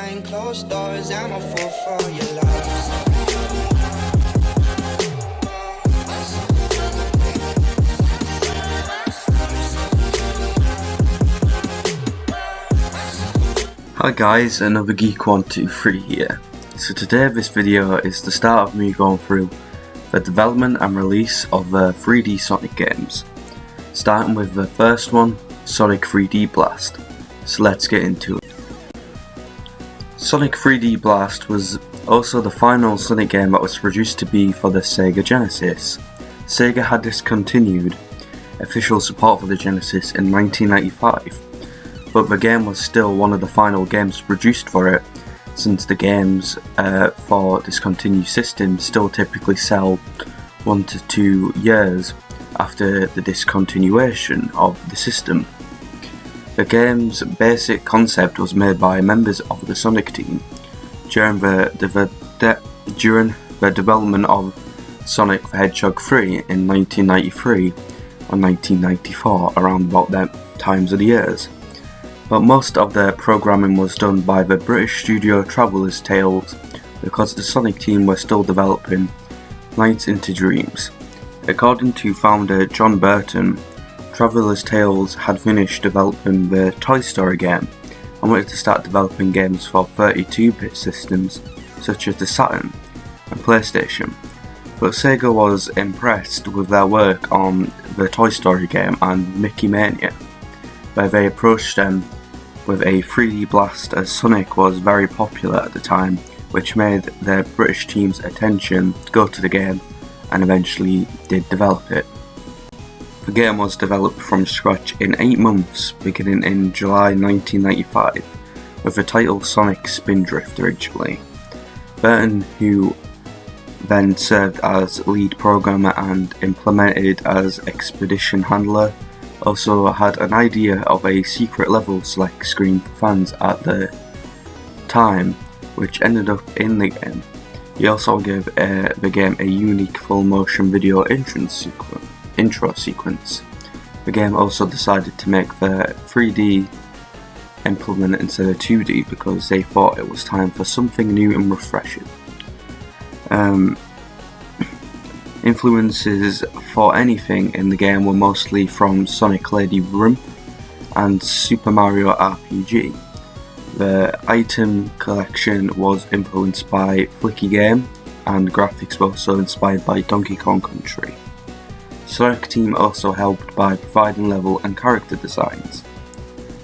behind closed doors. I'm a fool for your love. Hi guys, another Geek123 here. So today this video is the start of me going through the development and release of the 3D Sonic games. Starting with the first one, Sonic 3D Blast. So let's get into it. Sonic 3D Blast was also the final Sonic game that was produced to be for the Sega Genesis. Sega had discontinued official support for the Genesis in 1995. But the game was still one of the final games produced for it, since the games for discontinued systems still typically sell 1 to 2 years after the discontinuation of the system. The game's basic concept was made by members of the Sonic team during the development of Sonic the Hedgehog 3 in 1993 and 1994, around about them times of the years. But most of the programming was done by the British studio Traveller's Tales because the Sonic team were still developing Nights into Dreams. According to founder John Burton, Traveller's Tales had finished developing the Toy Story game and wanted to start developing games for 32-bit systems such as the Saturn and PlayStation. But Sega was impressed with their work on the Toy Story game and Mickey Mania, where they approached them with a 3D Blast, as Sonic was very popular at the time, which made their British team's attention go to the game and eventually did develop it. The game was developed from scratch in 8 months, beginning in July 1995, with the title Sonic Spin Drift originally. Burton, who then served as lead programmer and implemented as expedition handler, also had an idea of a secret level select screen for fans at the time, which ended up in the game. He also gave the game a unique full motion video intro sequence. The game also decided to make the 3D implement instead of 2D because they thought it was time for something new and refreshing. Influences for anything in the game were mostly from Sonic Lady Rump and Super Mario RPG. The item collection was influenced by Flicky Game, and graphics were also inspired by Donkey Kong Country. Sonic team also helped by providing level and character designs.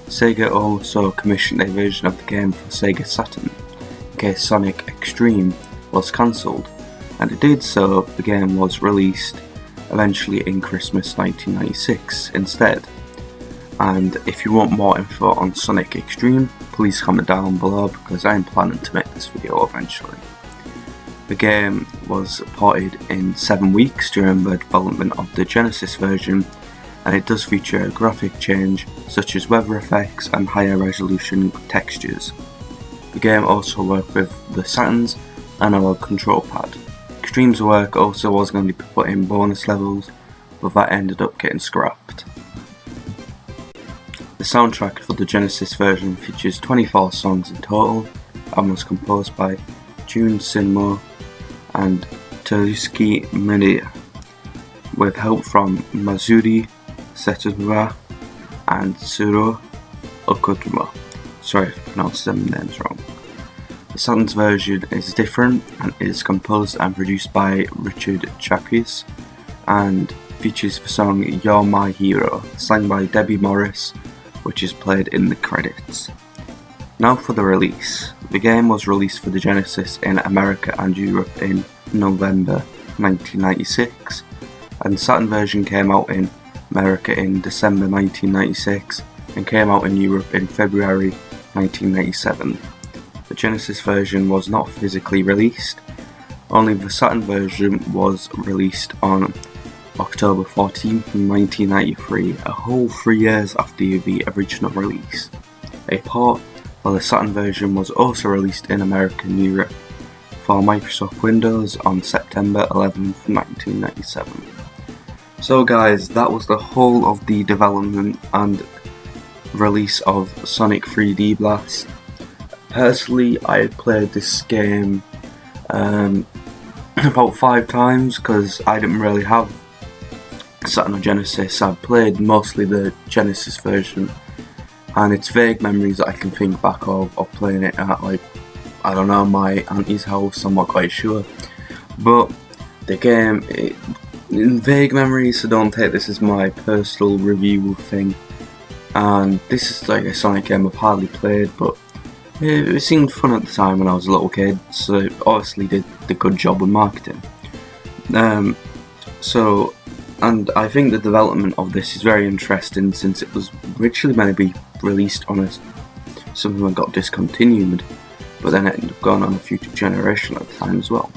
Sega also commissioned a version of the game for Sega Saturn in case Sonic Extreme was cancelled, and it did so. The game was released eventually in Christmas 1996 instead. And if you want more info on Sonic Extreme, please comment down below because I am planning to make this video eventually. The game was ported in 7 weeks during the development of the Genesis version, and it does feature a graphic change such as weather effects and higher resolution textures. The game also worked with the Saturn's analog control pad. Extreme's work also was going to be put in bonus levels, but that ended up getting scrapped. The soundtrack for the Genesis version features 24 songs in total and was composed by Jun Sinmo and Torusuke Mineya, with help from Mazuri Setsuura and Tsuro Okutomo. Sorry if I pronounced them names wrong. The Saturn's version is different and is composed and produced by Richard Jacques and features the song You're My Hero, sang by Debbie Morris, which is played in the credits. Now for the release. The game was released for the Genesis in America and Europe in November 1996, and the Saturn version came out in America in December 1996 and came out in Europe in February 1997. The Genesis version was not physically released, only the Saturn version was released on October 14, 1993, a whole 3 years after the original release. A port for the Saturn version was also released in America and Europe for Microsoft Windows on September 11, 1997. So guys, that was the whole of the development and release of Sonic 3D Blast. Personally, I played this game about 5 times because I didn't really have Saturn or Genesis. I played mostly the Genesis version, and it's vague memories that I can think back of playing it at, like, I don't know, my auntie's house. I'm not quite sure, but the game, in vague memories, so don't take this as my personal review thing. And this is like a Sonic game I've hardly played, but it seemed fun at the time when I was a little kid, so it obviously did a good job with marketing. And I think the development of this is very interesting, since it was originally meant to be released on something that got discontinued, but then it ended up going on a future generation at the time as well.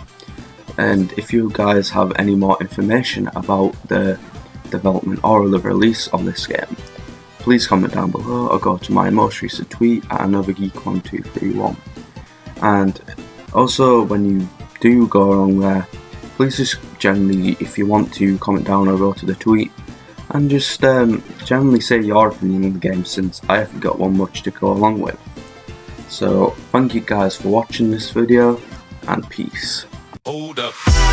And if you guys have any more information about the development or the release of this game, please comment down below or go to my most recent tweet at anothergeek1231. And also, when you do go along there, please just generally, if you want to, comment down or go to the tweet and just generally say your opinion on the game, since I haven't got one much to go along with. So thank you guys for watching this video, and peace. Hold up.